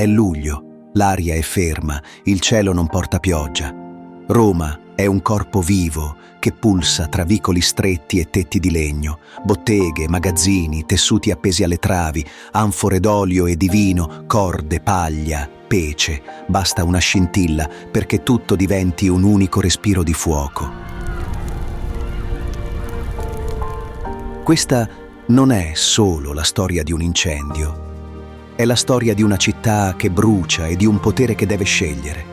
È luglio, l'aria è ferma, il cielo non porta pioggia. Roma è un corpo vivo che pulsa tra vicoli stretti e tetti di legno, botteghe, magazzini, tessuti appesi alle travi, anfore d'olio e di vino, corde, paglia, pece. Basta una scintilla perché tutto diventi un unico respiro di fuoco. Questa non è solo la storia di un incendio. È la storia di una città che brucia e di un potere che deve scegliere.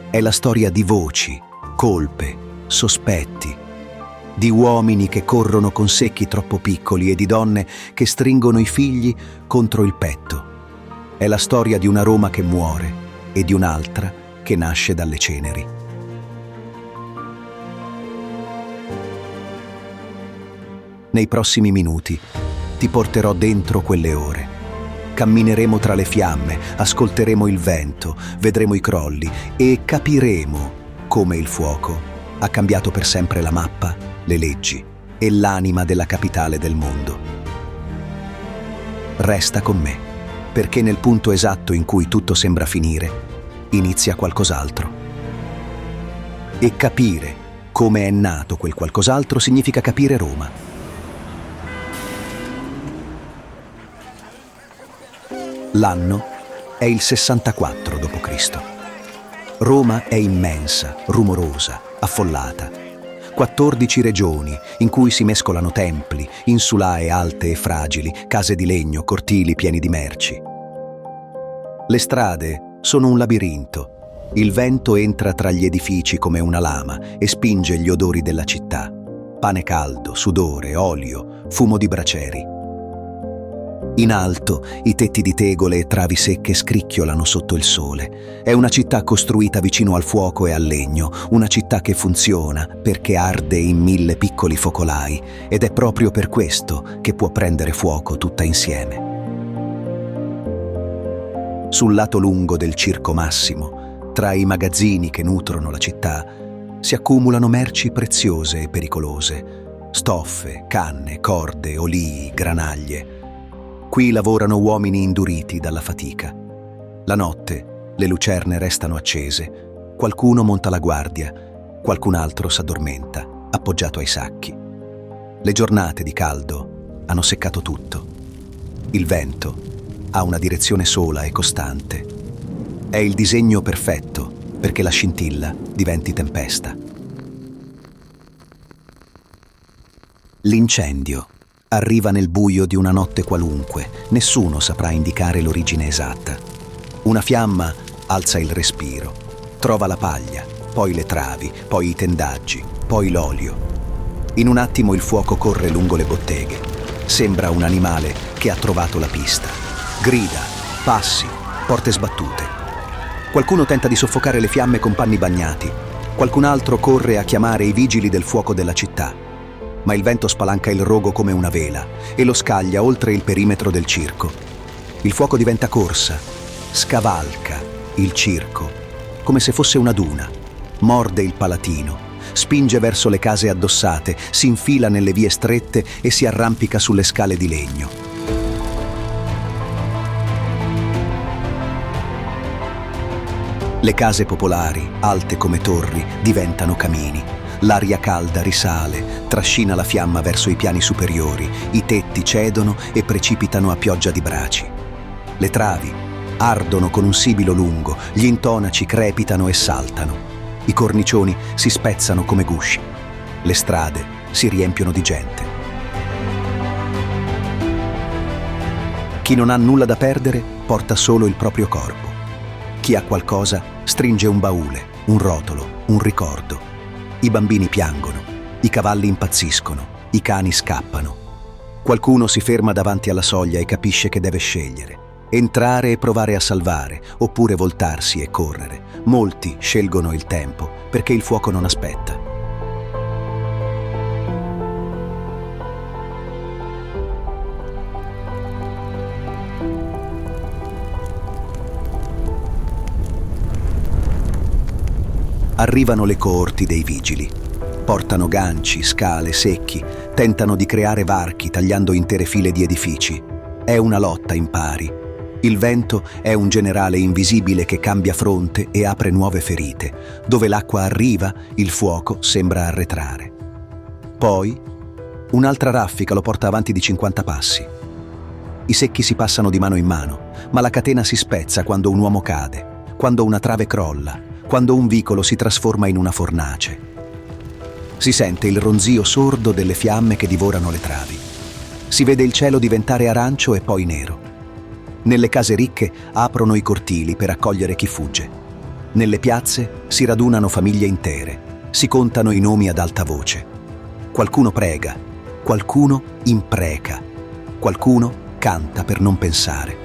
È la storia di voci, colpe, sospetti, di uomini che corrono con secchi troppo piccoli e di donne che stringono i figli contro il petto. È la storia di una Roma che muore e di un'altra che nasce dalle ceneri. Nei prossimi minuti ti porterò dentro quelle ore. Cammineremo tra le fiamme, ascolteremo il vento, vedremo i crolli e capiremo come il fuoco ha cambiato per sempre la mappa, le leggi e l'anima della capitale del mondo. Resta con me, perché nel punto esatto in cui tutto sembra finire, inizia qualcos'altro. E capire come è nato quel qualcos'altro significa capire Roma. L'anno è il 64 d.C. Roma è immensa, rumorosa, affollata. 14 regioni in cui si mescolano templi, insulae alte e fragili, case di legno, cortili pieni di merci. Le strade sono un labirinto. Il vento entra tra gli edifici come una lama e spinge gli odori della città. Pane caldo, sudore, olio, fumo di bracieri. In alto, i tetti di tegole e travi secche scricchiolano sotto il sole. È una città costruita vicino al fuoco e al legno, una città che funziona perché arde in 1000 piccoli focolai ed è proprio per questo che può prendere fuoco tutta insieme. Sul lato lungo del Circo Massimo, tra i magazzini che nutrono la città, si accumulano merci preziose e pericolose, stoffe, canne, corde, olii, granaglie. Qui lavorano uomini induriti dalla fatica. La notte le lucerne restano accese, qualcuno monta la guardia, qualcun altro s'addormenta, appoggiato ai sacchi. Le giornate di caldo hanno seccato tutto. Il vento ha una direzione sola e costante. È il disegno perfetto perché la scintilla diventi tempesta. L'incendio arriva nel buio di una notte qualunque, nessuno saprà indicare l'origine esatta. Una fiamma alza il respiro, trova la paglia, poi le travi, poi i tendaggi, poi l'olio. In un attimo il fuoco corre lungo le botteghe. Sembra un animale che ha trovato la pista. Grida, passi, porte sbattute. Qualcuno tenta di soffocare le fiamme con panni bagnati. Qualcun altro corre a chiamare i vigili del fuoco della città. Ma il vento spalanca il rogo come una vela e lo scaglia oltre il perimetro del circo. Il fuoco diventa corsa, scavalca il circo, come se fosse una duna, morde il Palatino, spinge verso le case addossate, si infila nelle vie strette e si arrampica sulle scale di legno. Le case popolari, alte come torri, diventano camini. L'aria calda risale, trascina la fiamma verso i piani superiori, i tetti cedono e precipitano a pioggia di braci. Le travi ardono con un sibilo lungo, gli intonaci crepitano e saltano. I cornicioni si spezzano come gusci. Le strade si riempiono di gente. Chi non ha nulla da perdere porta solo il proprio corpo. Chi ha qualcosa stringe un baule, un rotolo, un ricordo. I bambini piangono, i cavalli impazziscono, i cani scappano. Qualcuno si ferma davanti alla soglia e capisce che deve scegliere: entrare e provare a salvare, oppure voltarsi e correre. Molti scelgono il tempo, perché il fuoco non aspetta. Arrivano le coorti dei vigili. Portano ganci, scale, secchi, tentano di creare varchi tagliando intere file di edifici. È una lotta impari. Il vento è un generale invisibile che cambia fronte e apre nuove ferite. Dove l'acqua arriva, il fuoco sembra arretrare. Poi, un'altra raffica lo porta avanti di 50 passi. I secchi si passano di mano in mano, ma la catena si spezza quando un uomo cade, quando una trave crolla, quando un vicolo si trasforma in una fornace. Si sente il ronzio sordo delle fiamme che divorano le travi. Si vede il cielo diventare arancio e poi nero. Nelle case ricche aprono i cortili per accogliere chi fugge. Nelle piazze si radunano famiglie intere, si contano i nomi ad alta voce. Qualcuno prega, qualcuno impreca, qualcuno canta per non pensare.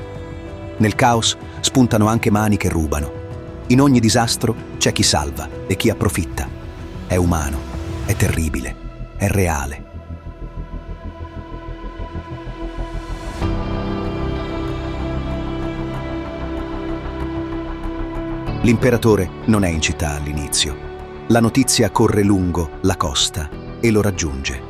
Nel caos spuntano anche mani che rubano. In ogni disastro c'è chi salva e chi approfitta. È umano, è terribile, è reale. L'imperatore non è in città all'inizio. La notizia corre lungo la costa e lo raggiunge.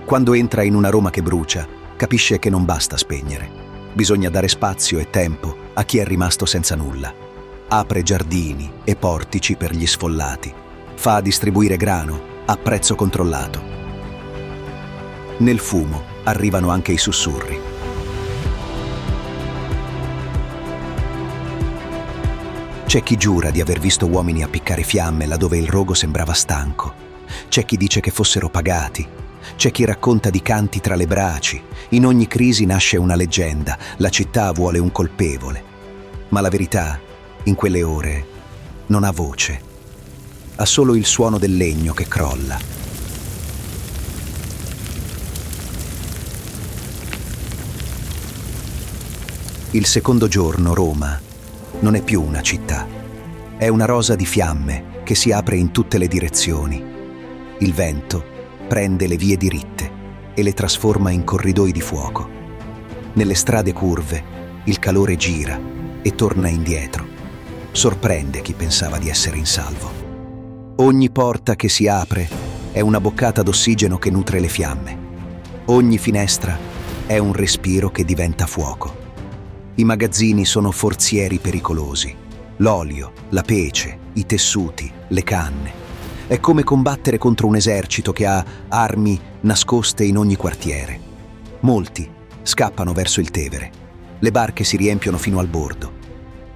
Quando entra in una Roma che brucia, capisce che non basta spegnere. Bisogna dare spazio e tempo a chi è rimasto senza nulla. Apre giardini e portici per gli sfollati. Fa distribuire grano a prezzo controllato. Nel fumo arrivano anche i sussurri. C'è chi giura di aver visto uomini appiccare fiamme laddove il rogo sembrava stanco. C'è chi dice che fossero pagati. C'è chi racconta di canti tra le braci. In ogni crisi nasce una leggenda. La città vuole un colpevole. Ma la verità, in quelle ore, non ha voce. Ha solo il suono del legno che crolla. Il secondo giorno Roma non è più una città. È una rosa di fiamme che si apre in tutte le direzioni. Il vento prende le vie diritte e le trasforma in corridoi di fuoco. Nelle strade curve il calore gira e torna indietro. Sorprende chi pensava di essere in salvo. Ogni porta che si apre è una boccata d'ossigeno che nutre le fiamme. Ogni finestra è un respiro che diventa fuoco. I magazzini sono forzieri pericolosi. L'olio, la pece, i tessuti, le canne. È come combattere contro un esercito che ha armi nascoste in ogni quartiere. Molti scappano verso il Tevere. Le barche si riempiono fino al bordo.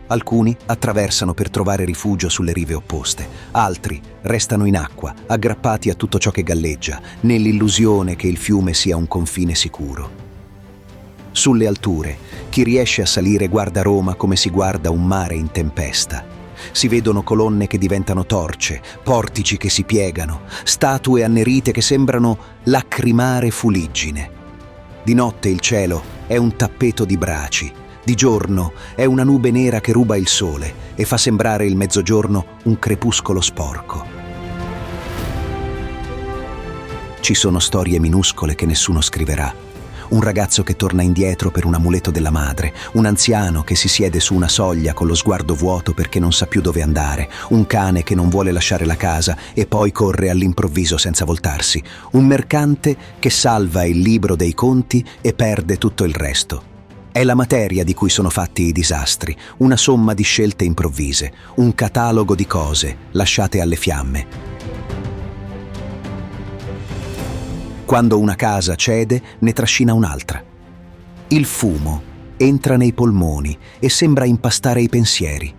Alcuni attraversano per trovare rifugio sulle rive opposte. Altri restano in acqua, aggrappati a tutto ciò che galleggia, nell'illusione che il fiume sia un confine sicuro. Sulle alture, chi riesce a salire guarda Roma come si guarda un mare in tempesta. Si vedono colonne che diventano torce, portici che si piegano, statue annerite che sembrano lacrimare fuliggine. Di notte il cielo è un tappeto di braci, di giorno è una nube nera che ruba il sole e fa sembrare il mezzogiorno un crepuscolo sporco. Ci sono storie minuscole che nessuno scriverà. Un ragazzo che torna indietro per un amuleto della madre, un anziano che si siede su una soglia con lo sguardo vuoto perché non sa più dove andare, un cane che non vuole lasciare la casa e poi corre all'improvviso senza voltarsi, un mercante che salva il libro dei conti e perde tutto il resto. È la materia di cui sono fatti i disastri, una somma di scelte improvvise, un catalogo di cose lasciate alle fiamme. Quando una casa cede, ne trascina un'altra. Il fumo entra nei polmoni e sembra impastare i pensieri.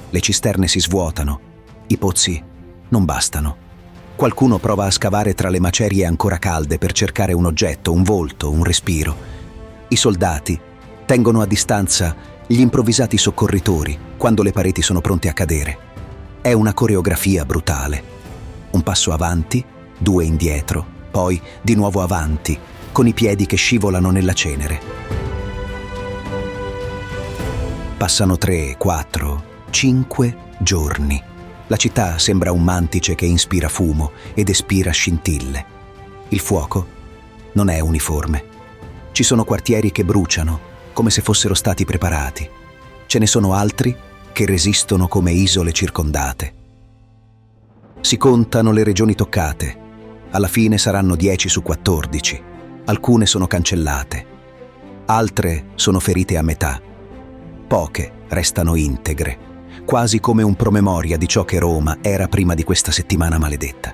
Le cisterne si svuotano, i pozzi non bastano. Qualcuno prova a scavare tra le macerie ancora calde per cercare un oggetto, un volto, un respiro. I soldati tengono a distanza gli improvvisati soccorritori quando le pareti sono pronte a cadere. È una coreografia brutale. Un passo avanti, due indietro, poi di nuovo avanti, con i piedi che scivolano nella cenere. Passano 3, 4, 5 giorni. La città sembra un mantice che inspira fumo ed espira scintille. Il fuoco non è uniforme. Ci sono quartieri che bruciano, come se fossero stati preparati. Ce ne sono altri che resistono come isole circondate. Si contano le regioni toccate. Alla fine saranno 10 su 14. Alcune sono cancellate. Altre sono ferite a metà. Poche restano integre, quasi come un promemoria di ciò che Roma era prima di questa settimana maledetta.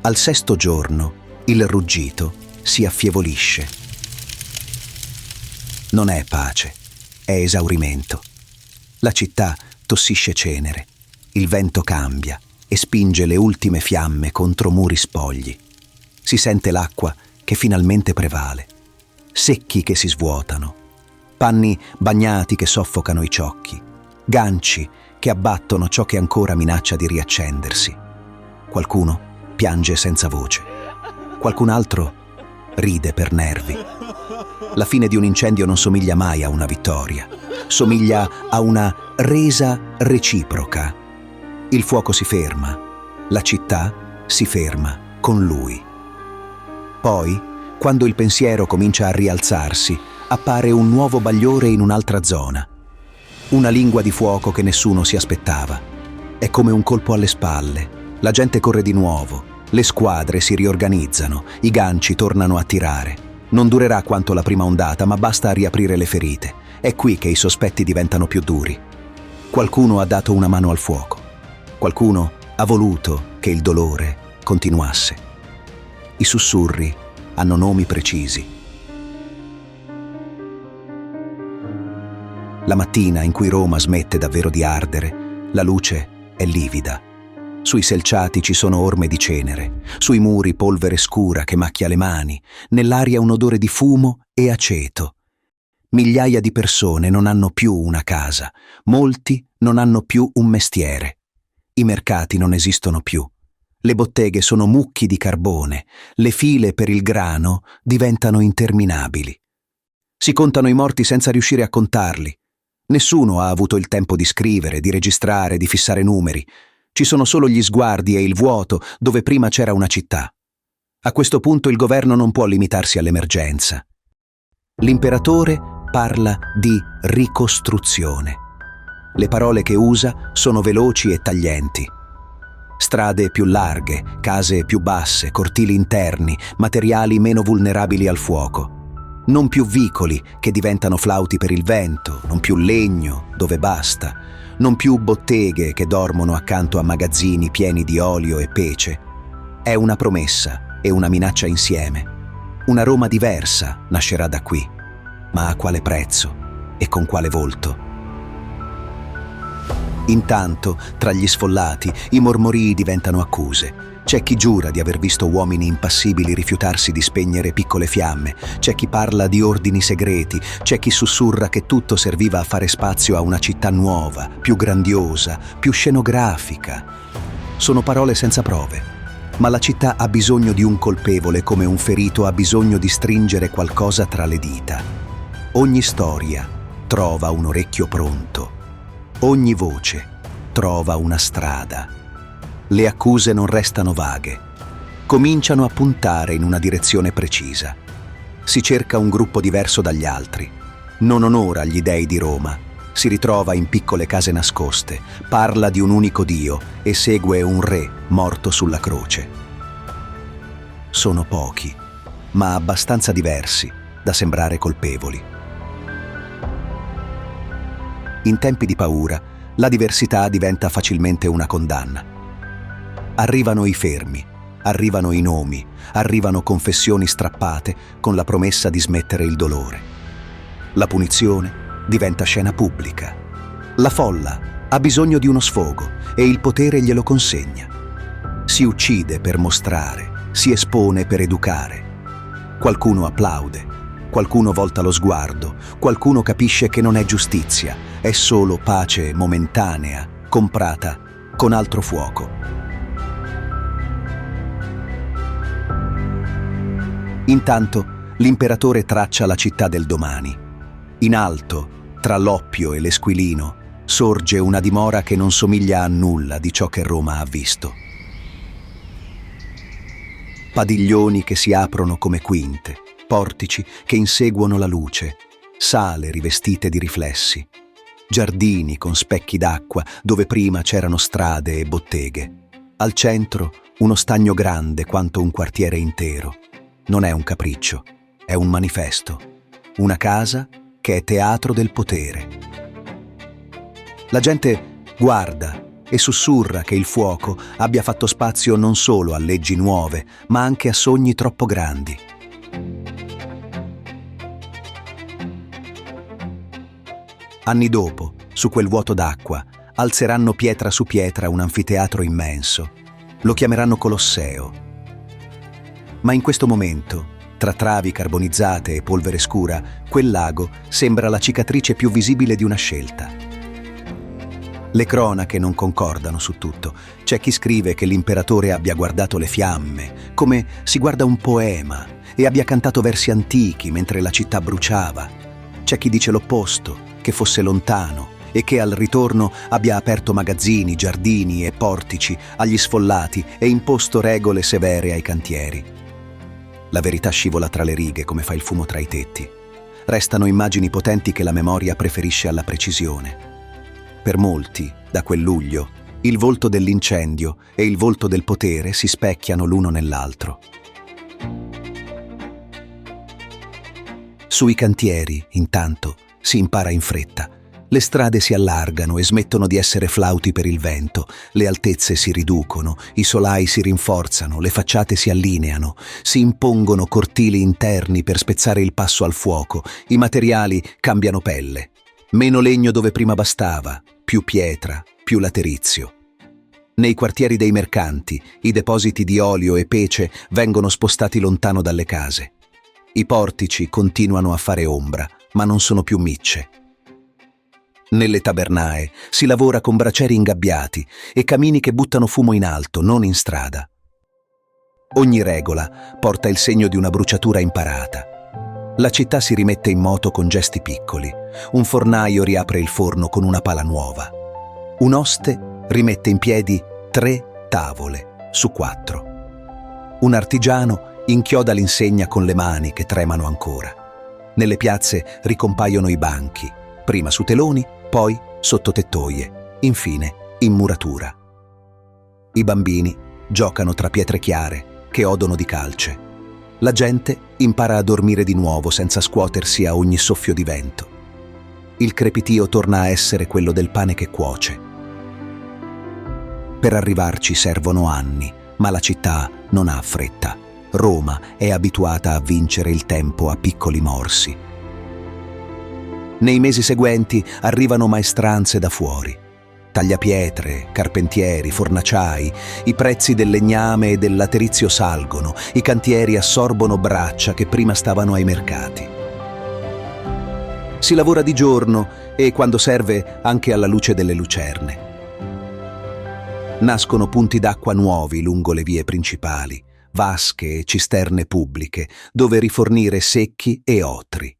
Al sesto giorno il ruggito si affievolisce. Non è pace, è esaurimento. La città tossisce cenere, il vento cambia e spinge le ultime fiamme contro muri spogli. Si sente l'acqua che finalmente prevale, secchi che si svuotano, panni bagnati che soffocano i ciocchi, ganci che abbattono ciò che ancora minaccia di riaccendersi. Qualcuno piange senza voce, qualcun altro ride per nervi. La fine di un incendio non somiglia mai a una vittoria, somiglia a una resa reciproca. Il fuoco si ferma, la città si ferma con lui. Poi, quando il pensiero comincia a rialzarsi, appare un nuovo bagliore in un'altra zona. Una lingua di fuoco che nessuno si aspettava. È come un colpo alle spalle. La gente corre di nuovo, le squadre si riorganizzano, i ganci tornano a tirare. Non durerà quanto la prima ondata, ma basta a riaprire le ferite. È qui che i sospetti diventano più duri. Qualcuno ha dato una mano al fuoco. Qualcuno ha voluto che il dolore continuasse. I sussurri hanno nomi precisi. La mattina in cui Roma smette davvero di ardere, la luce è livida. Sui selciati ci sono orme di cenere, sui muri polvere scura che macchia le mani, nell'aria un odore di fumo e aceto. Migliaia di persone non hanno più una casa, molti non hanno più un mestiere. I mercati non esistono più. Le botteghe sono mucchi di carbone, le file per il grano diventano interminabili. Si contano i morti senza riuscire a contarli. Nessuno ha avuto il tempo di scrivere, di registrare, di fissare numeri. Ci sono solo gli sguardi e il vuoto dove prima c'era una città. A questo punto il governo non può limitarsi all'emergenza. L'imperatore parla di ricostruzione. Le parole che usa sono veloci e taglienti. Strade più larghe, case più basse, cortili interni, materiali meno vulnerabili al fuoco. Non più vicoli che diventano flauti per il vento, non più legno dove basta, non più botteghe che dormono accanto a magazzini pieni di olio e pece. È una promessa e una minaccia insieme. Una Roma diversa nascerà da qui, ma a quale prezzo e con quale volto? Intanto, tra gli sfollati, i mormorii diventano accuse. C'è chi giura di aver visto uomini impassibili rifiutarsi di spegnere piccole fiamme, c'è chi parla di ordini segreti, c'è chi sussurra che tutto serviva a fare spazio a una città nuova, più grandiosa, più scenografica. Sono parole senza prove, ma la città ha bisogno di un colpevole come un ferito ha bisogno di stringere qualcosa tra le dita. Ogni storia trova un orecchio pronto. Ogni voce trova una strada. Le accuse non restano vaghe. Cominciano a puntare in una direzione precisa. Si cerca un gruppo diverso dagli altri. Non onora gli dei di Roma. Si ritrova in piccole case nascoste, parla di un unico Dio e segue un re morto sulla croce. Sono pochi, ma abbastanza diversi da sembrare colpevoli. In tempi di paura, la diversità diventa facilmente una condanna. Arrivano i fermi, arrivano i nomi, arrivano confessioni strappate con la promessa di smettere il dolore. La punizione diventa scena pubblica. La folla ha bisogno di uno sfogo e il potere glielo consegna. Si uccide per mostrare, si espone per educare. Qualcuno applaude. Qualcuno volta lo sguardo, qualcuno capisce che non è giustizia, è solo pace momentanea, comprata con altro fuoco. Intanto l'imperatore traccia la città del domani. In alto, tra l'oppio e l'esquilino, sorge una dimora che non somiglia a nulla di ciò che Roma ha visto. Padiglioni che si aprono come quinte, portici che inseguono la luce, sale rivestite di riflessi, giardini con specchi d'acqua dove prima c'erano strade e botteghe. Al centro uno stagno grande quanto un quartiere intero. Non è un capriccio, è un manifesto. Una casa che è teatro del potere. La gente guarda e sussurra che il fuoco abbia fatto spazio non solo a leggi nuove, ma anche a sogni troppo grandi. Anni dopo, su quel vuoto d'acqua, alzeranno pietra su pietra un anfiteatro immenso. Lo chiameranno Colosseo. Ma in questo momento, tra travi carbonizzate e polvere scura, quel lago sembra la cicatrice più visibile di una scelta. Le cronache non concordano su tutto. C'è chi scrive che l'imperatore abbia guardato le fiamme, come si guarda un poema, e abbia cantato versi antichi mentre la città bruciava. C'è chi dice l'opposto, che fosse lontano e che al ritorno abbia aperto magazzini, giardini e portici agli sfollati e imposto regole severe ai cantieri. La verità scivola tra le righe come fa il fumo tra i tetti. Restano immagini potenti che la memoria preferisce alla precisione. Per molti, da quel luglio, il volto dell'incendio e il volto del potere si specchiano l'uno nell'altro. Sui cantieri, intanto, si impara in fretta. Le strade si allargano e smettono di essere flauti per il vento, le altezze si riducono, i solai si rinforzano, le facciate si allineano, si impongono cortili interni per spezzare il passo al fuoco, i materiali cambiano pelle. Meno legno dove prima bastava, più pietra, più laterizio. Nei quartieri dei mercanti, i depositi di olio e pece vengono spostati lontano dalle case. I portici continuano a fare ombra, ma non sono più micce. Nelle tabernae si lavora con bracieri ingabbiati e camini che buttano fumo in alto, non in strada. Ogni regola porta il segno di una bruciatura imparata. La città si rimette in moto con gesti piccoli. Un fornaio riapre il forno con una pala nuova. Un oste rimette in piedi 3 tavole su 4. Un artigiano inchioda l'insegna con le mani che tremano ancora. Nelle piazze ricompaiono i banchi, prima su teloni, poi sotto tettoie, infine in muratura. I bambini giocano tra pietre chiare che odono di calce. La gente impara a dormire di nuovo senza scuotersi a ogni soffio di vento. Il crepitio torna a essere quello del pane che cuoce. Per arrivarci servono anni, ma la città non ha fretta. Roma è abituata a vincere il tempo a piccoli morsi. Nei mesi seguenti arrivano maestranze da fuori. Tagliapietre, carpentieri, fornaciai, i prezzi del legname e del laterizio salgono, i cantieri assorbono braccia che prima stavano ai mercati. Si lavora di giorno e, quando serve, anche alla luce delle lucerne. Nascono punti d'acqua nuovi lungo le vie principali, vasche e cisterne pubbliche, dove rifornire secchi e otri.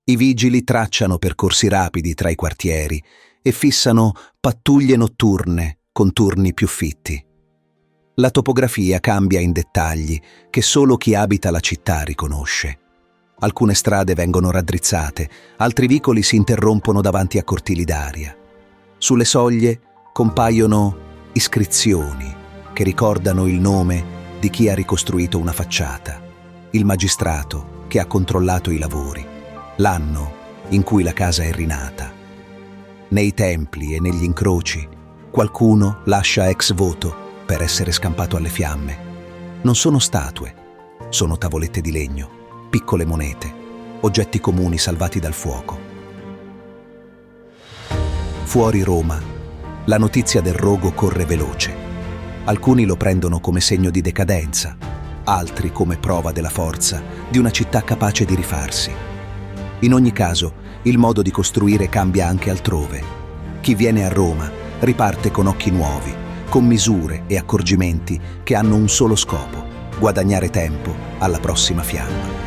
I vigili tracciano percorsi rapidi tra i quartieri e fissano pattuglie notturne con turni più fitti. La topografia cambia in dettagli che solo chi abita la città riconosce. Alcune strade vengono raddrizzate, altri vicoli si interrompono davanti a cortili d'aria. Sulle soglie compaiono iscrizioni che ricordano il nome di chi ha ricostruito una facciata, il magistrato che ha controllato i lavori, l'anno in cui la casa è rinata. Nei templi e negli incroci qualcuno lascia ex voto per essere scampato alle fiamme. Non sono statue, sono tavolette di legno, piccole monete, oggetti comuni salvati dal fuoco. Fuori Roma, la notizia del rogo corre veloce. Alcuni lo prendono come segno di decadenza, altri come prova della forza di una città capace di rifarsi. In ogni caso, il modo di costruire cambia anche altrove. Chi viene a Roma riparte con occhi nuovi, con misure e accorgimenti che hanno un solo scopo: guadagnare tempo alla prossima fiamma.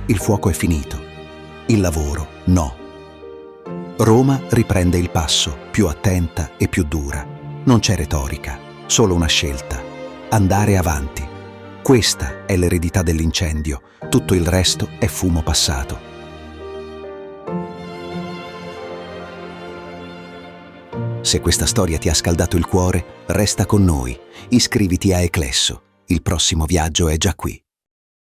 Il fuoco è finito, il lavoro no. Roma riprende il passo, più attenta e più dura. Non c'è retorica, solo una scelta: andare avanti. Questa è l'eredità dell'incendio, tutto il resto è fumo passato. Se questa storia ti ha scaldato il cuore, resta con noi. Iscriviti a Eclesso, il prossimo viaggio è già qui.